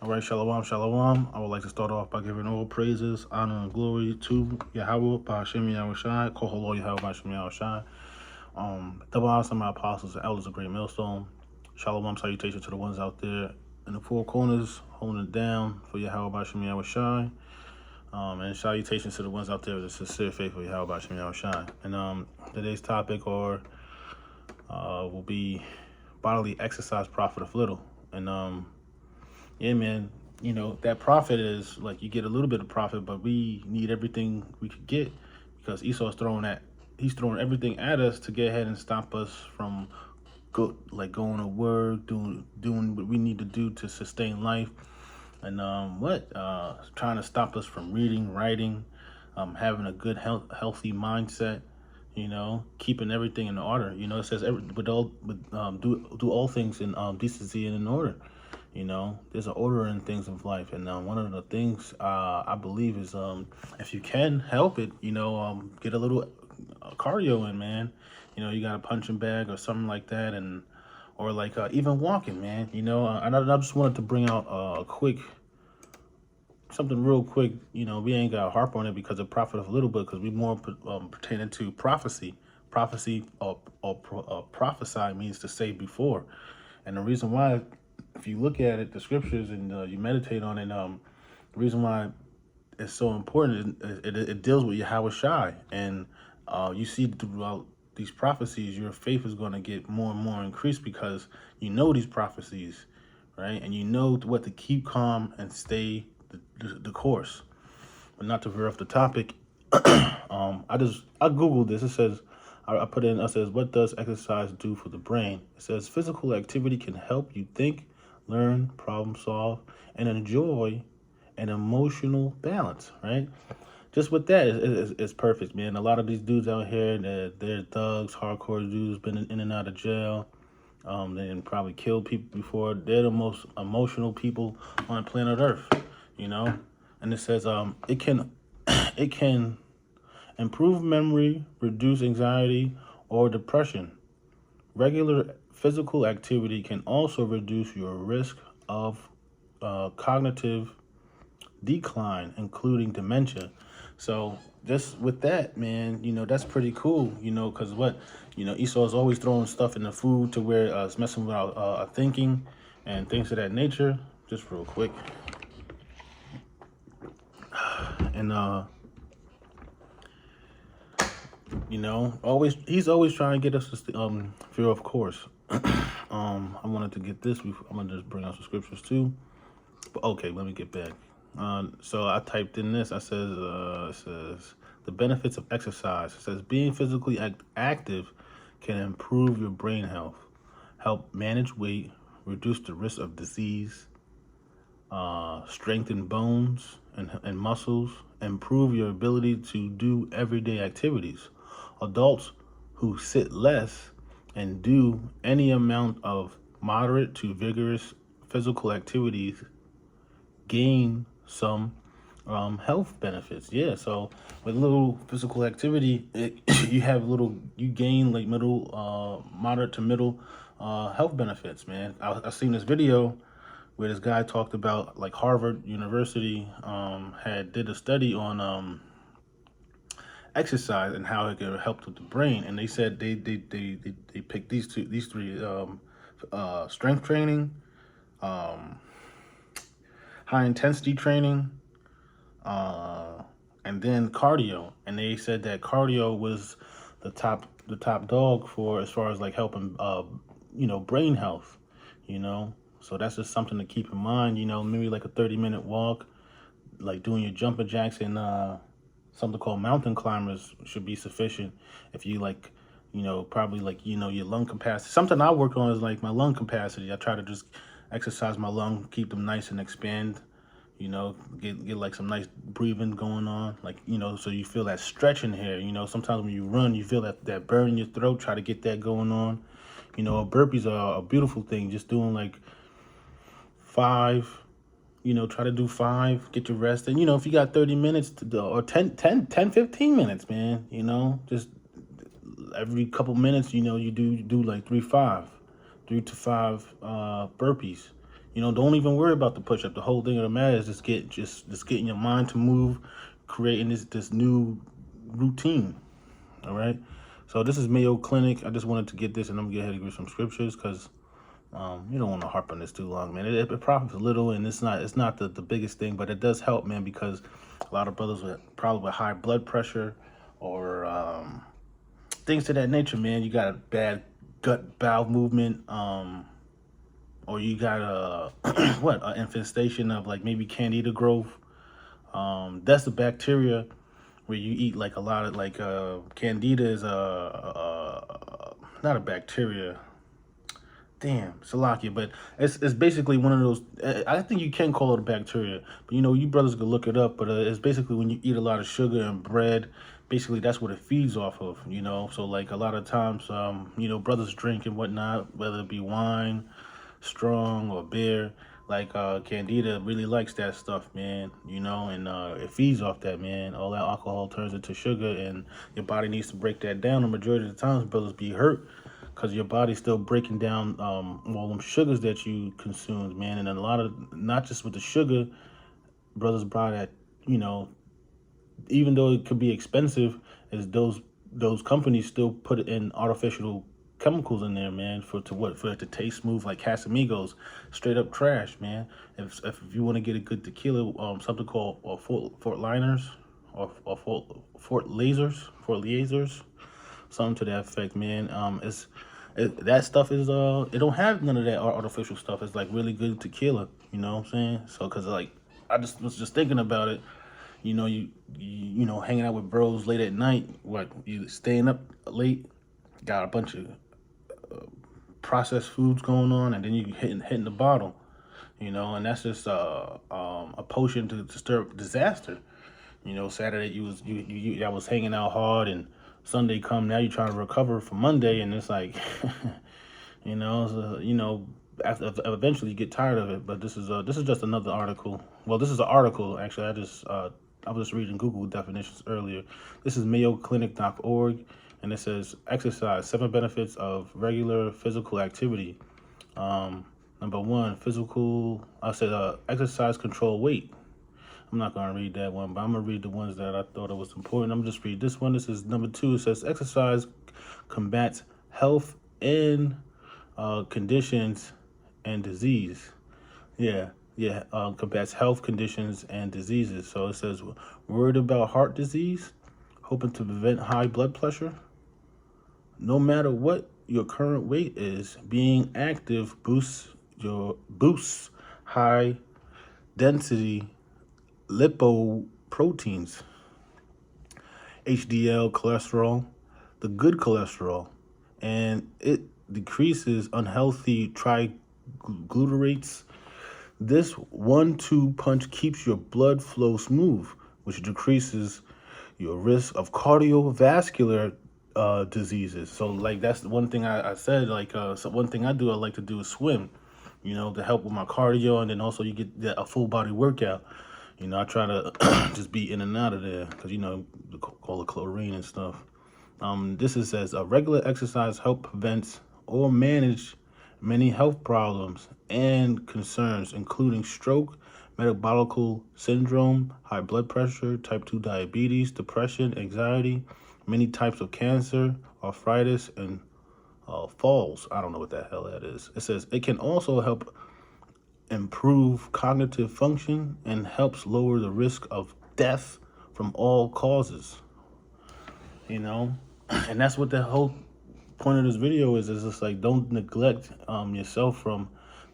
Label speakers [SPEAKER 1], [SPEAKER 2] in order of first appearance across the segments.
[SPEAKER 1] All right, shalom, shalom. I would like to start off by giving all praises, honor, and glory to Yahweh, Ba'ashem Yahushai, Koholo Yahweh, Ba'ashem Yahushai. Double honors to my apostles and elders of Great Millstone. Shalom, salutation to the ones out there in the four corners, holding it down for Yahweh, Ba'ashem Yahushai. And salutations to the ones out there with a sincere faith for Yahweh, Ba'ashem Yahushai. And today's topic will be bodily exercise profiteth little. And yeah, man, that profit is like you get a little bit of profit, but we need everything we could get because Esau's he's throwing everything at us to get ahead and stop us from going to work, doing what we need to do to sustain life. And trying to stop us from reading, writing, having a good healthy mindset, keeping everything in order. It says do all things in decency and in order. There's an order in things of life, and one of the things I believe is if you can help it, get a little cardio in, man. You got a punching bag or something like that, or like even walking, man. And I just wanted to bring out something real quick. We ain't got to harp on it because it profit a little bit because we more pertaining to prophecy. Prophecy or prophesy means to say before, and the reason why, if you look at it, the scriptures, and you meditate on it, the reason why it's so important is it deals with Yahweh Shai, and you see throughout these prophecies, your faith is going to get more and more increased because you know these prophecies, right? And you know what to keep calm and stay the course. But not to veer off the topic, I googled this. It says I put in. It says, what does exercise do for the brain? It says physical activity can help you think, learn, problem solve, and enjoy an emotional balance, right? Just with that, it's perfect, man. A lot of these dudes out here, they're thugs, hardcore dudes, been in and out of jail. They probably killed people before. They're the most emotional people on planet Earth, And it says it can it can improve memory, reduce anxiety or depression. Regular physical activity can also reduce your risk of cognitive decline, including dementia. So just with that, man, that's pretty cool, because Esau is always throwing stuff in the food to where it's messing with our thinking and things of that nature. Just real quick. And he's always trying to get us to fear of course. I wanted to get this. I'm gonna just bring out some scriptures too. But okay, let me get back. So I typed in this. It says the benefits of exercise. It says being physically active can improve your brain health, help manage weight, reduce the risk of disease, strengthen bones and muscles, improve your ability to do everyday activities. Adults who sit less and do any amount of moderate to vigorous physical activities gain some health benefits. Yeah, so with little physical activity, you gain like moderate to middle health benefits, man. I seen this video where this guy talked about like Harvard University did a study on exercise and how it can help with the brain, and they said they picked these three strength training, high intensity training, and then cardio, and they said that cardio was the top dog for as far as like helping brain health. So that's just something to keep in mind. Maybe like a 30-minute walk, like doing your jumping jacks, and something called mountain climbers should be sufficient. If you like, probably like, your lung capacity. Something I work on is like my lung capacity. I try to just exercise my lung, keep them nice and expand, get like some nice breathing going on, like, so you feel that stretch in here. Sometimes when you run, you feel that burn in your throat, try to get that going on. Burpees are a beautiful thing. Just doing like 5, try to do 5, get your rest. And, if you got 30 minutes to do, or 15 minutes, man, just every couple minutes, you do like 3 to 5 burpees. You know, don't even worry about the push up. The whole thing of the matter is just getting your mind to move, creating this new routine. All right. So this is Mayo Clinic. I just wanted to get this, and I'm gonna get ahead and give some scriptures because you don't want to harp on this too long, man. It profits a little, and it's not the biggest thing, but it does help, man, because a lot of brothers with probably with high blood pressure or things to that nature, man. You got a bad gut bowel movement, or you got a an infestation of like maybe candida growth. That's the bacteria where you eat like a lot of like candida is not a bacteria. Damn, Salakia, but it's basically one of those. I think you can call it a bacteria, but you know, you brothers could look it up. But it's basically when you eat a lot of sugar and bread, basically that's what it feeds off of. You know, so like a lot of times, you know, brothers drink and whatnot, whether it be wine, strong or beer. Like Candida really likes that stuff, man. You know, and it feeds off that, man. All that alcohol turns into sugar, and your body needs to break that down. The majority of the times, brothers be hurt because your body's still breaking down all them sugars that you consumed, man. And a lot of, not just with the sugar, brothers buy that, you know, even though it could be expensive, is those companies still put in artificial chemicals in there, man, for it to taste smooth like Casamigos, straight up trash, man. If you want to get a good tequila, something called Fort Liners or Fort Lasers, something to that effect, man. That stuff is it don't have none of that artificial stuff. It's like really good tequila, you know what I'm saying? So cause like I just was just thinking about it. You know, you know, hanging out with bros late at night, what, you staying up late, got a bunch of processed foods going on, and then you hitting the bottle, you know, and that's just a potion to stir up disaster. You know, Saturday I was hanging out hard, and Sunday come, now you're trying to recover from Monday, and it's like, you know, so, you know, after eventually you get tired of it. But this is just another article. Well, this is an article actually. I was just reading Google definitions earlier. This is MayoClinic.org, and it says exercise, 7 benefits of regular physical activity. Number 1, physical. I said exercise control weight. I'm not going to read that one, but I'm going to read the ones that I thought it was important. I'm just read this one. This is number 2. It says exercise combats health and conditions and disease. Yeah, combats health conditions and diseases. So it says, worried about heart disease, hoping to prevent high blood pressure. No matter what your current weight is, being active boosts high density lipoproteins, HDL cholesterol, the good cholesterol, and it decreases unhealthy triglycerides. This 1-2 punch keeps your blood flow smooth, which decreases your risk of cardiovascular diseases. So like that's the one thing I said, like so one thing I like to do is swim, you know, to help with my cardio, and then also you get a full body workout. You know, I try to just be in and out of there because, you know, all the chlorine and stuff. This is says a regular exercise help prevent or manage many health problems and concerns, including stroke, metabolic syndrome, high blood pressure, type 2 diabetes, depression, anxiety, many types of cancer, arthritis, and falls. I don't know what the hell that is. It says it can also help improve cognitive function and helps lower the risk of death from all causes. You know, and that's what the whole point of this video is just like, don't neglect yourself from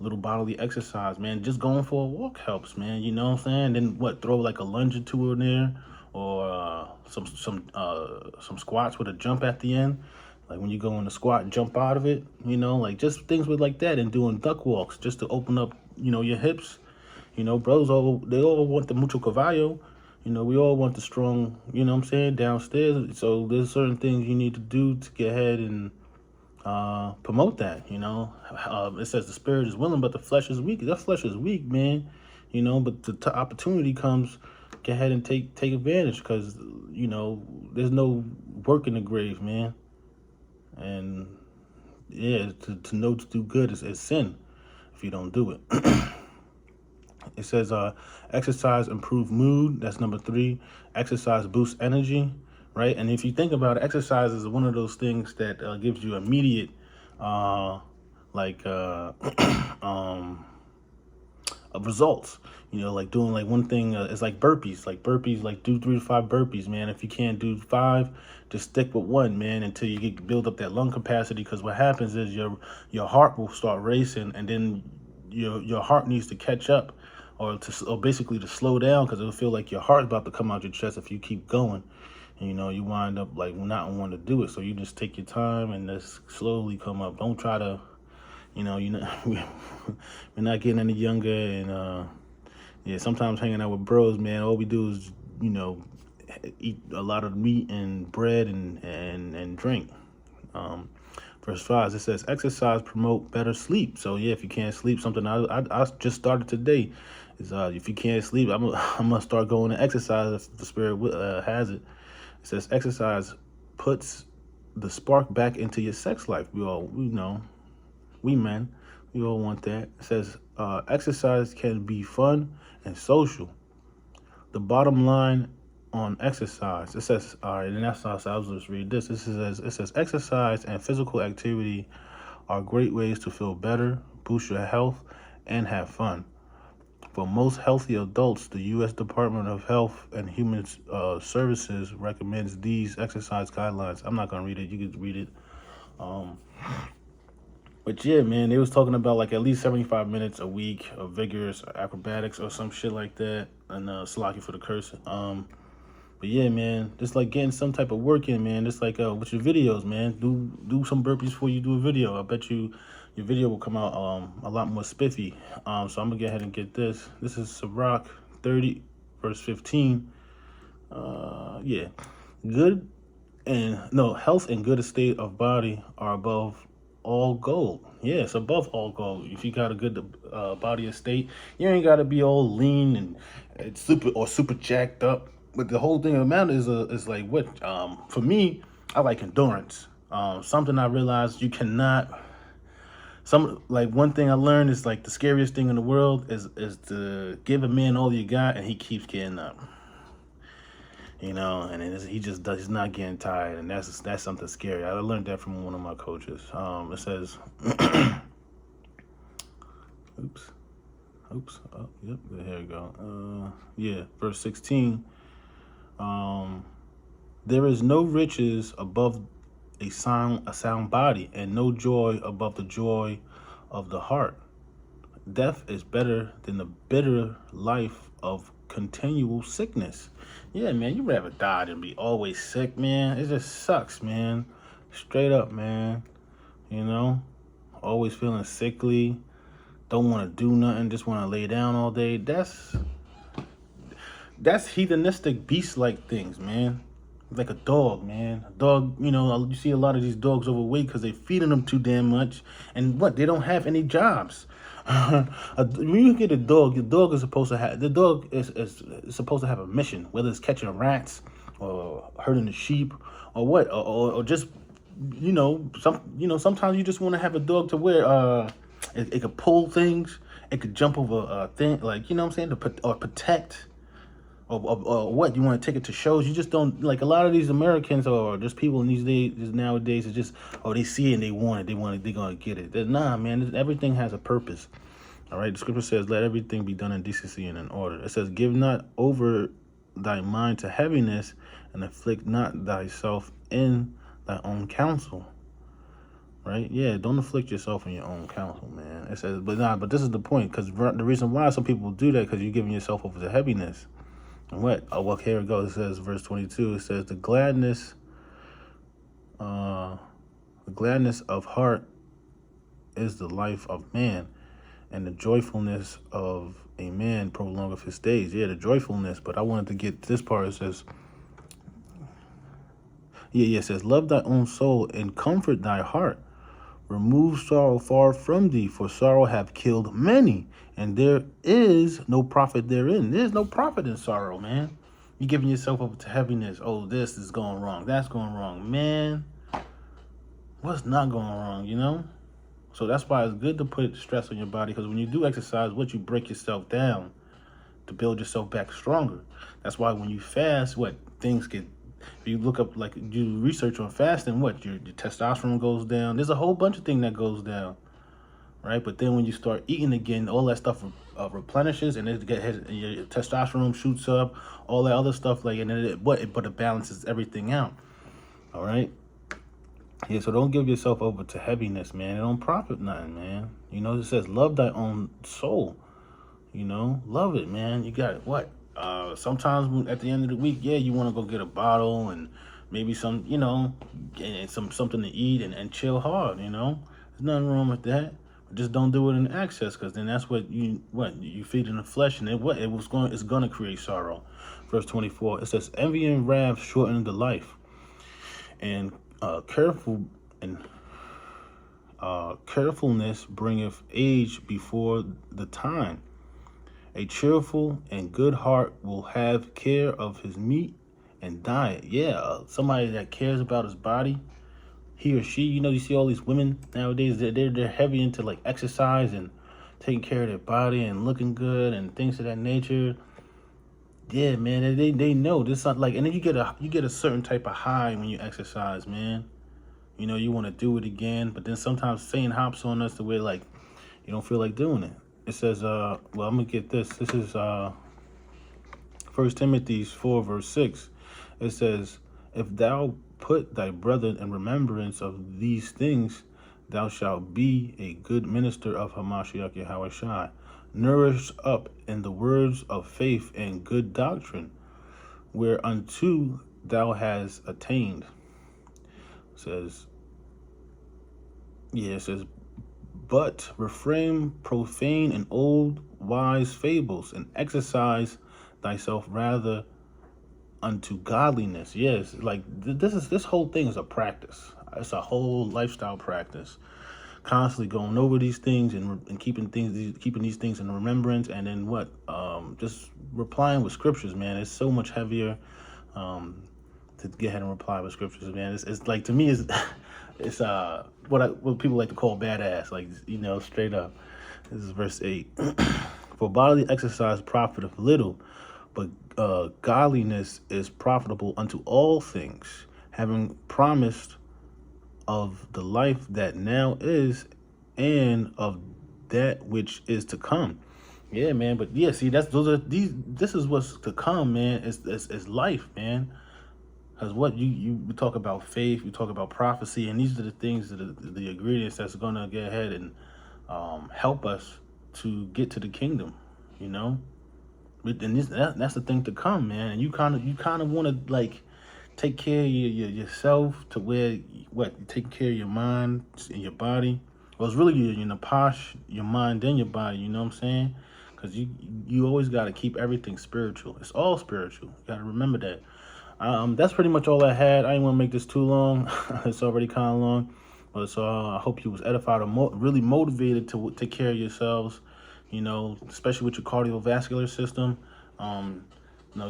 [SPEAKER 1] little bodily exercise, man. Just going for a walk helps, man. You know what I'm saying? Then what, throw like a lunge or two in there, or some squats with a jump at the end. Like when you go in the squat and jump out of it, you know, like just things with like that, and doing duck walks just to open up, you know, your hips. You know, bros, they all want the mucho caballo. You know, we all want the strong, you know what I'm saying, downstairs. So there's certain things you need to do to get ahead and promote that, you know. It says the spirit is willing, but the flesh is weak. That flesh is weak, man. You know, but the opportunity comes, get ahead and take advantage, because, you know, there's no work in the grave, man. And yeah, to know to do good is sin. if you don't do it. It says exercise improve mood. That's number 3. Exercise boosts energy, right? And if you think about it, exercise is one of those things that gives you immediate like results. You know, like doing like one thing is like burpees. Like do 3 to 5 burpees, man. If you can't do 5, just stick with 1, man, until you build up that lung capacity. Because what happens is your heart will start racing, and then your heart needs to catch up, or basically to slow down, because it'll feel like your heart's about to come out your chest if you keep going. And, you know, you wind up like not wanting to do it. So you just take your time and just slowly come up. Don't try to, you know, we're not getting any younger, and yeah, sometimes hanging out with bros, man, all we do is, you know, eat a lot of meat and bread and drink. Verse 5, it says exercise promote better sleep. So yeah, if you can't sleep, something I just started today is if you can't sleep, I'm gonna start going to exercise if the spirit has it. It says exercise puts the spark back into your sex life. We know, we men, we all want that. It says exercise can be fun and social. The bottom line on exercise, it says, all right, and that's how I was just read this. It says exercise and physical activity are great ways to feel better, boost your health, and have fun. For most healthy adults, the U.S. Department of Health and Human Services recommends these exercise guidelines. I'm not gonna read it. You can read it. But yeah, man, they was talking about like at least 75 minutes a week of vigorous acrobatics or some shit like that. And Slocky for the curse. But yeah, man, just like getting some type of work in, man. Just like with your videos, man. Do some burpees before you do a video. I bet you your video will come out a lot more spiffy. So I'm gonna go ahead and get this. This is Sirach 30, verse 15. Yeah, health and good estate of body are above all gold. Yeah, it's above all gold. If you got a good body estate, you ain't got to be all lean and super jacked up. But the whole thing of the matter is like what for me, I like endurance. Something I realized you cannot. One thing I learned is like the scariest thing in the world is to give a man all you got and he keeps getting up. You know, and he's not getting tired, and that's something scary. I learned that from one of my coaches. It says, oops, oh, yep, here we go. Yeah, verse 16. There is no riches above a sound body, and no joy above the joy of the heart. Death is better than the bitter life of continual sickness. Yeah, man, you'd rather die than be always sick, man. It just sucks, man. Straight up, man. You know, always feeling sickly, don't want to do nothing, just want to lay down all day. That's hedonistic beast-like things, man. Like a dog, man. A dog, you know, you see a lot of these dogs overweight because they're feeding them too damn much. And they don't have any jobs. When you get a dog, your dog is supposed to have supposed to have a mission, whether it's catching rats or herding the sheep or what, or just sometimes you just want to have a dog to where it could pull things, it could jump over a thing, like, you know what I'm saying, or protect. Or what, you want to take it to shows. You just don't, like a lot of these Americans or just people in these days nowadays is just, they see it and they want it, they're gonna get it. Nah, man, everything has a purpose. All right, the scripture says, let everything be done in decency and in order. It says, give not over thy mind to heaviness, and afflict not thyself in thy own counsel. Right? Yeah, don't afflict yourself in your own counsel, man. It says, but this is the point, because the reason why some people do that, because you're giving yourself over to heaviness. And what? Oh, well, here it goes. It says, verse 22, it says, the gladness of heart is the life of man, and the joyfulness of a man prolongeth his days. Yeah, the joyfulness, but I wanted to get this part. It says, it says, love thy own soul and comfort thy heart. Remove sorrow far from thee, for sorrow hath killed many, and there is no profit therein. There's no profit in sorrow, man. You're giving yourself over to heaviness. Oh, this is going wrong. That's going wrong. Man, what's not going wrong, you know? So that's why it's good to put stress on your body, because when you do exercise, what you break yourself down to build yourself back stronger. That's why when you fast, what things get. If you look up, like, do research on fasting, what your testosterone goes down. There's a whole bunch of things that goes down, right? But then when you start eating again, all that stuff replenishes, and your testosterone shoots up, all that other stuff, like, and then it balances everything out. All right. Yeah, so don't give yourself over to heaviness, man. It don't profit nothing, man. It says love thy own soul. Love it, man. You got it. What? Sometimes at the end of the week, yeah, you want to go get a bottle and maybe some, and something to eat and chill hard. There's nothing wrong with that. But just don't do it in excess, because then that's what you feed in the flesh, and it's gonna create sorrow. Verse 24, it says, envy and wrath shorten the life, and carefulness bringeth age before the time. A cheerful and good heart will have care of his meat and diet. Yeah, somebody that cares about his body, he or she. You see all these women nowadays, they're heavy into, like, exercise and taking care of their body and looking good and things of that nature. Yeah, man, they know this, not like, and then you get a certain type of high when you exercise, man. You want to do it again, but then sometimes Satan hops on us the way, like, you don't feel like doing it. It says, well, I'm gonna get this. This is 1 Timothy 4, verse 6. It says, if thou put thy brethren in remembrance of these things, thou shalt be a good minister of Hamashiach Yahushua, nourished up in the words of faith and good doctrine, whereunto thou hast attained. It says, but refrain profane and old wise fables, and exercise thyself rather unto godliness. Yes, like this whole thing is a practice. It's a whole lifestyle practice. Constantly going over these things and keeping these things in remembrance, and then just replying with scriptures, man. It's so much heavier to get ahead and reply with scriptures, man. It's like, to me, it's what people like to call badass, like, straight up. This is verse 8. For bodily exercise profiteth little, but godliness is profitable unto all things, having promised of the life that now is, and of that which is to come. Yeah, man. But yeah, see, this is what's to come, man. It's life, man. Because what you talk about faith, you talk about prophecy, and these are the things, the ingredients that's gonna get ahead and help us to get to the kingdom. And that's the thing to come, man. And you kind of want to, like, take care of yourself, to where you're taking care of your mind and your body. Well, it's really your napash, your mind and your body. You know what I'm saying? Because you always got to keep everything spiritual. It's all spiritual. You got to remember that. That's pretty much all I had. I didn't want to make this too long. It's already kind of long. But so I hope you was edified or really motivated to take care of yourselves, especially with your cardiovascular system.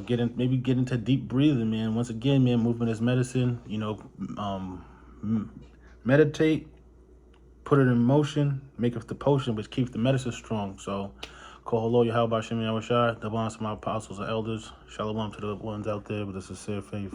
[SPEAKER 1] Get into deep breathing, man. Once again, man, movement is medicine. Meditate, put it in motion, make up the potion, which keeps the medicine strong. So, call hello, Yahweh Shem Yahushua, the bonds to my apostles and elders. Shalom to the ones out there with a sincere faith.